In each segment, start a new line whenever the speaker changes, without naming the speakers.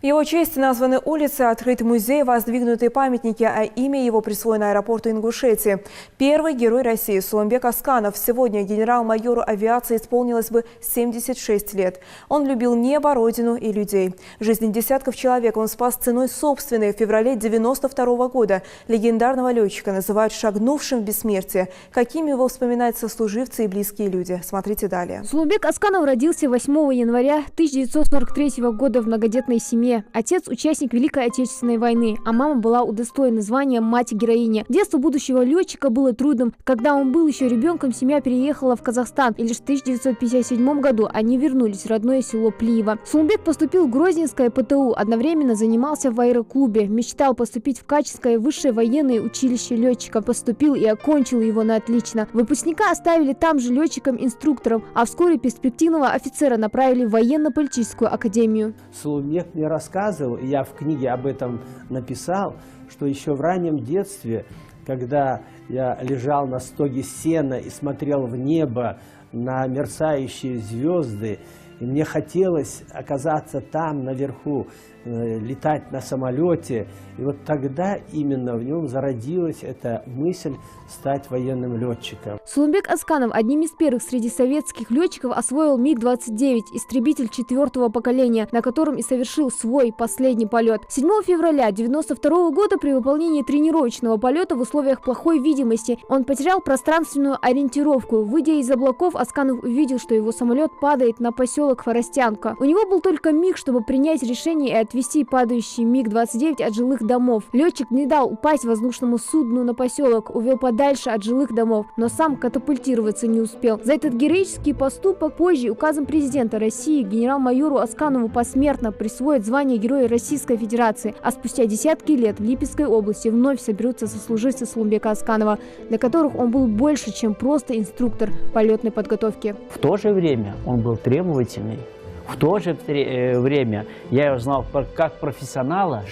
В его честь названы улицы, открыт музей, воздвигнуты памятники, а имя его присвоено аэропорту Ингушетии. Первый герой России Сулумбек Асканов. Сегодня генерал-майору авиации исполнилось бы 76 лет. Он любил небо, родину и людей. Жизни десятков человек он спас ценой собственной. В феврале 1992 года легендарного летчика называют шагнувшим в бессмертие. Какими его вспоминают сослуживцы и близкие люди? Смотрите далее.
Сулумбек Асканов родился 8 января 1943 года в многодетной семье. Отец – участник Великой Отечественной войны, а мама была удостоена звания мать-героини. Детство будущего летчика было трудным. Когда он был еще ребенком, семья переехала в Казахстан, и лишь в 1957 году они вернулись в родное село Плиево. Сулумбек поступил в Грозненское ПТУ, одновременно занимался в аэроклубе, мечтал поступить в Каческое высшее военное училище летчика, поступил и окончил его на отлично. Выпускника оставили там же летчиком-инструктором, а вскоре перспективного офицера направили в военно-политическую академию.
Сулумбек мне рассказывал, и я в книге об этом написал, что еще в раннем детстве, когда я лежал на стоге сена и смотрел в небо на мерцающие звезды, и мне хотелось оказаться там, наверху, летать на самолете. И вот тогда именно в нем зародилась эта мысль стать военным летчиком.
Сулумбек Асканов одним из первых среди советских летчиков освоил МиГ-29, истребитель 4-го поколения, на котором и совершил свой последний полет. 7 февраля 1992 года при выполнении тренировочного полета в условиях плохой видимости он потерял пространственную ориентировку. Выйдя из облаков, Асканов увидел, что его самолет падает на поселок Форостянка. У него был только миг, чтобы принять решение и отвести падающий МиГ-29 от жилых домов. Летчик не дал упасть воздушному судну на поселок, увел подальше от жилых домов, но сам катапультироваться не успел. За этот героический поступок позже указом президента России генерал-майору Асканову посмертно присвоят звание Героя Российской Федерации, а спустя десятки лет в Липецкой области вновь соберутся сослуживцы Сулумбека Асканова, для которых он был больше, чем просто инструктор полетной подготовки.
В то же время он был требовательный. В то же время я его знал как профессионала,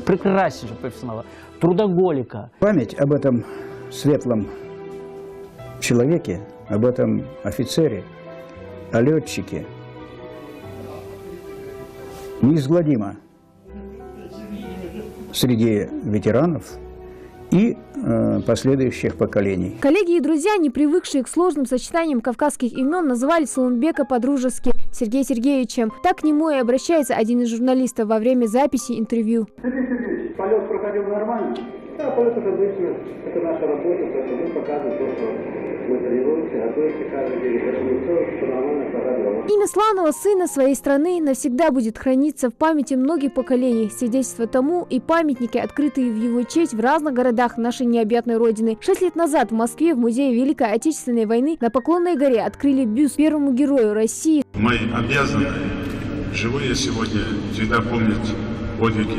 прекраснейшего профессионала, трудоголика.
Память об этом светлом человеке, об этом офицере, о летчике неизгладима среди ветеранов и последующих поколений.
Коллеги и друзья, не привыкшие к сложным сочетаниям кавказских имен, называли Сулумбека по-дружески Сергеем Сергеевичем. Так к нему и обращается один из журналистов во время записи интервью.
Сергей Сергеевич, полет проходил нормально? Да, полет уже обычно. Это наша работа, поэтому мы показываем то, что мы тренируемся, готовимся каждый день. Поэтому все, что нормально, проходило.
Имя славного сына своей страны навсегда будет храниться в памяти многих поколений. Свидетельство тому и памятники, открытые в его честь в разных городах нашей необъятной родины. 6 лет назад в Москве в Музее Великой Отечественной войны на Поклонной горе открыли бюст первому герою России.
Мы обязаны, живые сегодня, всегда помнить подвиги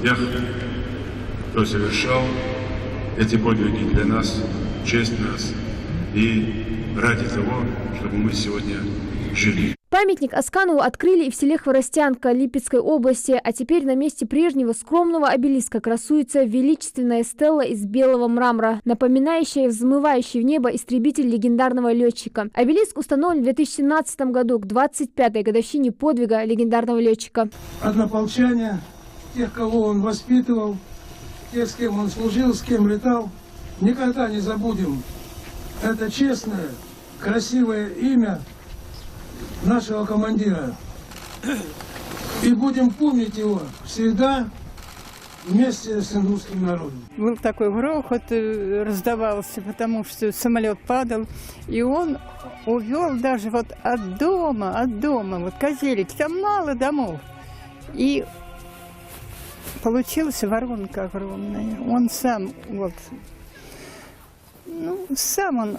тех, кто совершал эти подвиги для нас, честь нас и ради того, чтобы мы сегодня жили.
Памятник Асканову открыли и в селе Хворостянка Липецкой области, а теперь на месте прежнего скромного обелиска красуется величественная стелла из белого мрамора, напоминающая взмывающий в небо истребитель легендарного летчика. Обелиск установлен в 2017 году к 25-й годовщине подвига легендарного летчика.
Однополчане, тех, кого он воспитывал, тех, с кем он служил, с кем летал, никогда не забудем это честное, красивое имя нашего командира. И будем помнить его всегда вместе с индусским народом.
Был такой грохот, раздавался, потому что самолет падал, и он увел даже вот от дома, вот Козелик, там мало домов. И получилась воронка огромная. Он сам, вот, сам он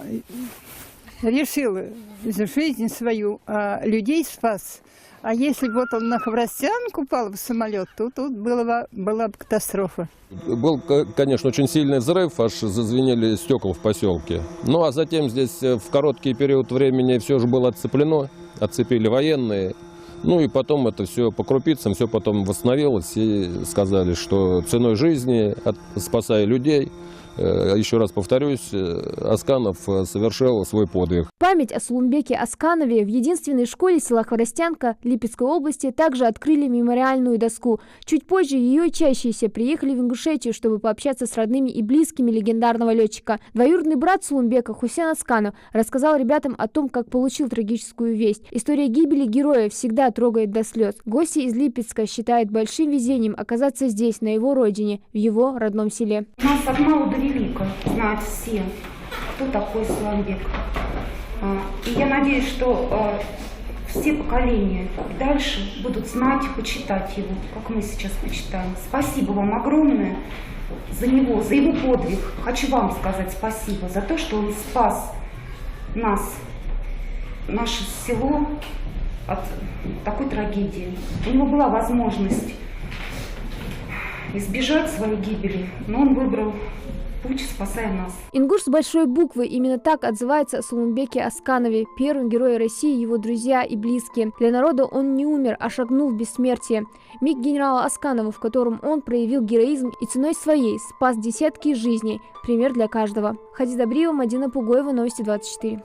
решил жизнь свою, а людей спас. А если вот он на Хворостянку упал в самолет, то тут была бы катастрофа.
Был, конечно, очень сильный взрыв, аж зазвенели стекла в поселке. Ну а затем здесь в короткий период времени все же было отцеплено, отцепили военные. Ну и потом это все по крупицам, все потом восстановилось и сказали, что ценой жизни, спасая людей, еще раз повторюсь, Асканов совершил свой подвиг.
Память о Сулумбеке Асканове в единственной школе села Хворостянка Липецкой области также открыли мемориальную доску. Чуть позже ее учащиеся приехали в Ингушетию, чтобы пообщаться с родными и близкими легендарного летчика. Двоюродный брат Сулумбека Хусен Асканов рассказал ребятам о том, как получил трагическую весть. История гибели героя всегда трогает до слез. Гости из Липецка считают большим везением оказаться здесь, на его родине, в его родном селе.
Нас от мала до велика знают все, кто такой Сулумбек. И я надеюсь, что все поколения дальше будут знать, почитать его, как мы сейчас почитаем. Спасибо вам огромное за него, за его подвиг. Хочу вам сказать спасибо за то, что он спас нас, наше село от такой трагедии. У него была возможность избежать своей гибели, но он выбрал путь, спасая нас.
Ингуш с большой буквы, именно так отзывается о Сулумбеке Асканове, первом герое России, его друзья и близкие. Для народа он не умер, а шагнул в бессмертие. Миг генерала Асканова, в котором он проявил героизм и ценой своей спас десятки жизней. Пример для каждого. Хадида Бриева, Мадина Пугоева, Новости 24.